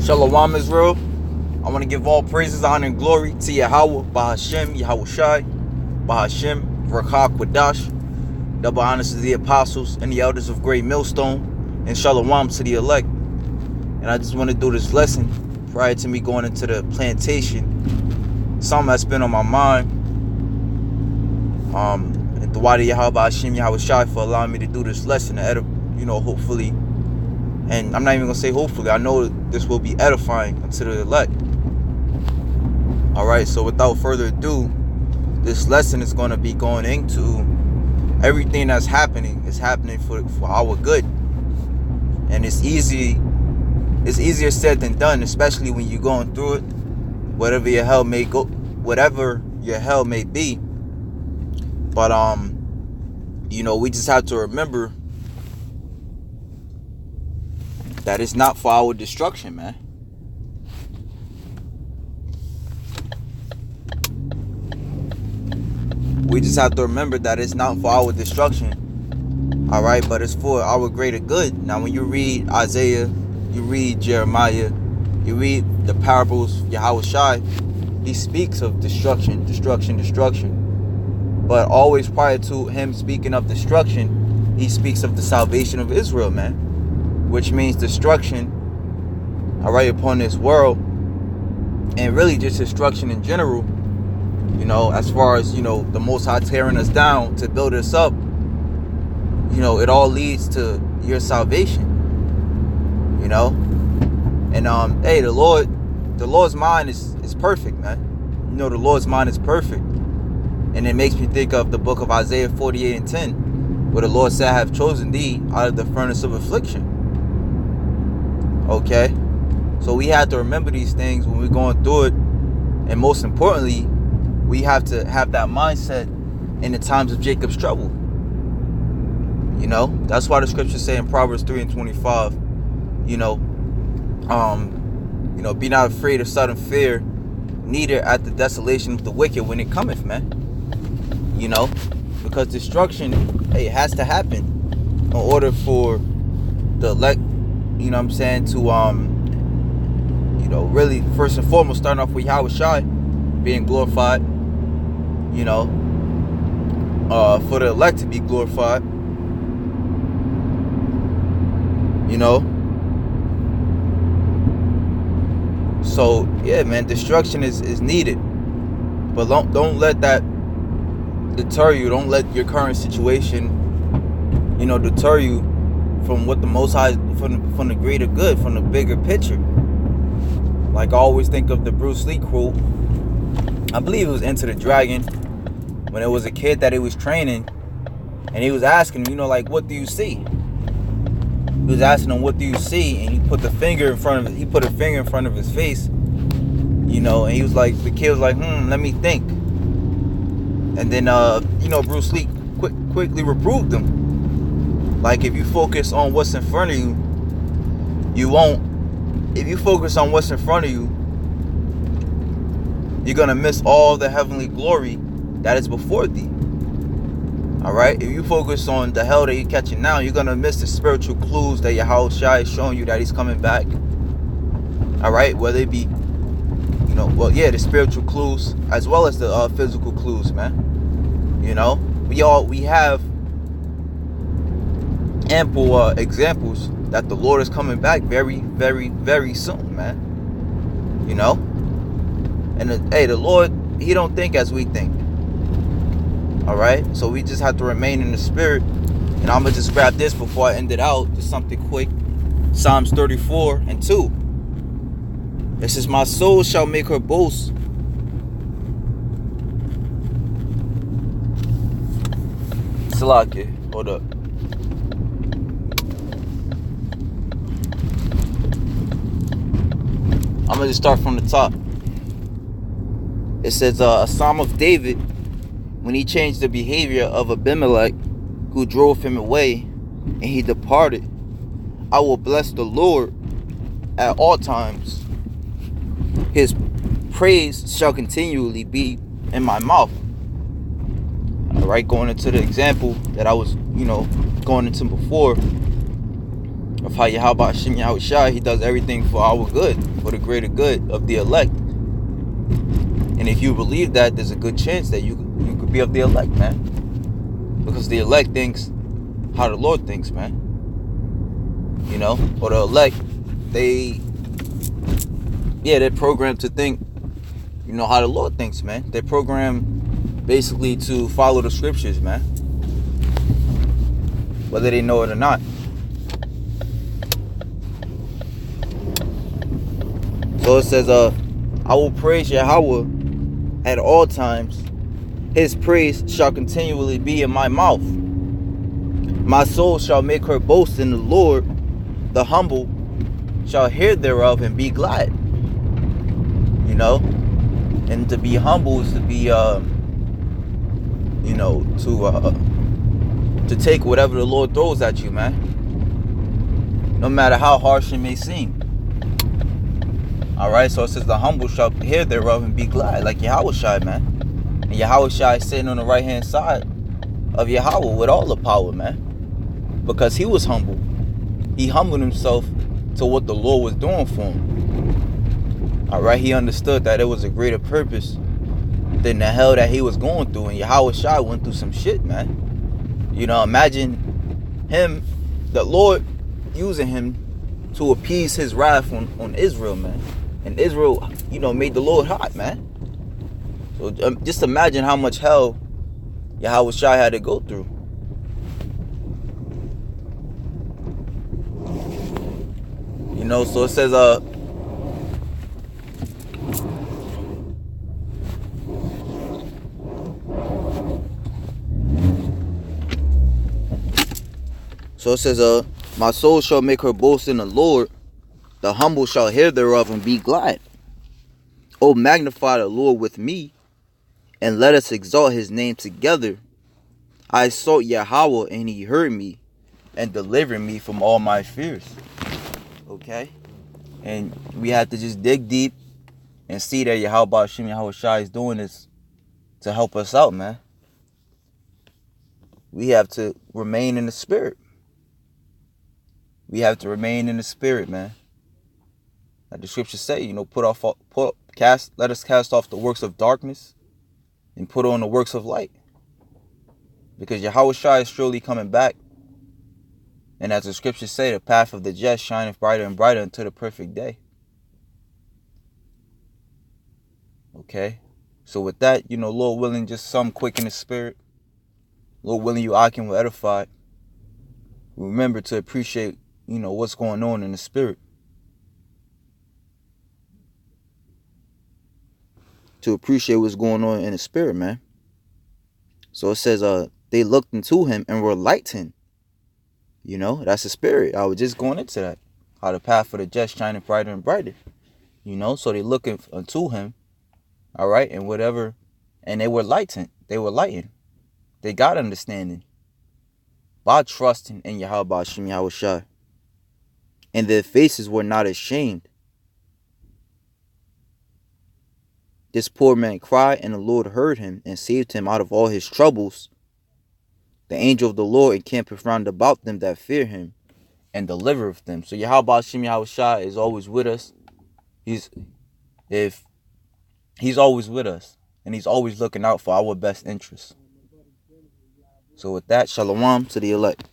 Shalom Israel. I want to give all praises, honor, and glory to Yahweh, Bahashem, Yahweh Shai, Bahashem, Rakha Kwadash. Double honors to the apostles and the elders of Great Millstone, and Shalom to the elect. And I just want to do this lesson prior to me going into the plantation. Something that's been on my mind. And the Wadi Yahweh Bahashem, Yahweh Shai for allowing me to do this lesson, hopefully. And I'm not even going to say hopefully. I know this will be edifying unto the elect. Alright, so without further ado, this lesson is going to be going into everything that's happening is happening for our good. And it's easier said than done, especially when you're going through it. Whatever your hell may be. But we just have to remember that it's not for our destruction, man. We just have to remember that it's not for our destruction. Alright, but it's for our greater good. Now when you read Isaiah, you read Jeremiah, you read the parables of Yahweh Shai, he speaks of destruction. But always prior to him speaking of destruction, he speaks of the salvation of Israel, man. Which means destruction, alright, upon this world, and really just destruction in general. As far as the Most High tearing us down to build us up, it all leads to your salvation. And hey, the Lord's mind is perfect, man. The Lord's mind is perfect, and it makes me think of the book of Isaiah 48:10, where the Lord said, "I have chosen thee out of the furnace of affliction." Okay, so we have to remember these things when we're going through it, and most importantly, we have to have that mindset in the times of Jacob's trouble. That's why the scriptures say in Proverbs 3:25, be not afraid of sudden fear, neither at the desolation of the wicked when it cometh, man. Because destruction, it has to happen in order for the elect, to really first and foremost starting off with Yahweh Shai being glorified, for the elect to be glorified, so yeah, man, destruction is needed, but don't let that deter you. Don't let your current situation deter you from what the Most High, from the greater good, from the bigger picture. Like I always think of the Bruce Lee quote. I believe it was Enter the Dragon, when it was a kid that he was training, and he was asking him, what do you see? He was asking him, what do you see? And he put a finger in front of his face, and he was like, the kid was like, let me think. And then Bruce Lee quickly reproved him. Like, if you focus on what's in front of you, you won't. If you focus on what's in front of you, you're going to miss all the heavenly glory that is before thee. Alright? If you focus on the hell that you're catching now, you're going to miss the spiritual clues that Yahweh Shai is showing you that he's coming back. Alright? Whether it be, the spiritual clues as well as the physical clues, man. We have ample examples that the Lord is coming back very, very, very soon, man. And the Lord, he don't think as we think. Alright, so we just have to remain in the spirit. And I'm gonna just grab this before I end it out, just something quick. Psalms 34:2. It says, "My soul shall make her boast." Salaki, hold up. I'm gonna just start from the top. It says, a psalm of David, when he changed the behavior of Abimelech, who drove him away, and he departed. "I will bless the Lord at all times. His praise shall continually be in my mouth." Alright, going into the example that I was, going into before. of how Yahweh Hashem Yahushua, he does everything for our good, for the greater good of the elect. And if you believe that, there's a good chance that you could be of the elect, man. Because the elect thinks how the Lord thinks, man. You know, or the elect, they're programmed to think, you know, how the Lord thinks, man. They're programmed basically to follow the scriptures, man. Whether they know it or not. So it says, I will praise Yahweh at all times. His praise shall continually be in my mouth. My soul shall make her boast in the Lord. The humble shall hear thereof and be glad. You know? And to be humble is to be, you know, to take whatever the Lord throws at you, man. No matter how harsh it may seem. Alright, so it says the humble shall hear thereof and be glad. Like Yahushua, man. And Yahushua is sitting on the right hand side of Yahweh with all the power, man. Because he was humble. He humbled himself to what the Lord was doing for him. Alright, he understood that it was a greater purpose than the hell that he was going through. And Yahushua went through some shit, man. You know, imagine him, the Lord using him to appease his wrath on Israel, man. And Israel, you know, made the Lord hot, man. So just imagine how much hell Yahushua had to go through. You know, so it says, my soul shall make her boast in the Lord. The humble shall hear thereof and be glad. O magnify the Lord with me, and let us exalt his name together. I sought Yahweh, and he heard me, and delivered me from all my fears. Okay? And we have to just dig deep and see that Yahweh Hashem Yahushua is doing this to help us out, man. We have to remain in the spirit. We have to remain in the spirit, man. Like the scriptures say, you know, let us cast off the works of darkness and put on the works of light. Because Yahushua is surely coming back. And as the scriptures say, the path of the just shineth brighter and brighter until the perfect day. Okay? So with that, you know, Lord willing, just some quick in the spirit. Lord willing, you Akim will edify. Remember to appreciate, you know, what's going on in the spirit. To appreciate what's going on in the spirit, man. So it says, they looked into him and were lightened. You know, that's the spirit. I was just going into that. How the path for the just shining brighter and brighter. You know, so they looking unto him. All right, and whatever. And they were lightened. They were lightened. They got understanding. By trusting in Yahweh Hashem Yahushua. And their faces were not ashamed. This poor man cried, and the Lord heard him and saved him out of all his troubles. The angel of the Lord encampeth round about them that fear him, and delivereth them. So Yahweh Hashem Yahushua is always with us. He's always with us, and he's always looking out for our best interests. So with that, shalom to the elect.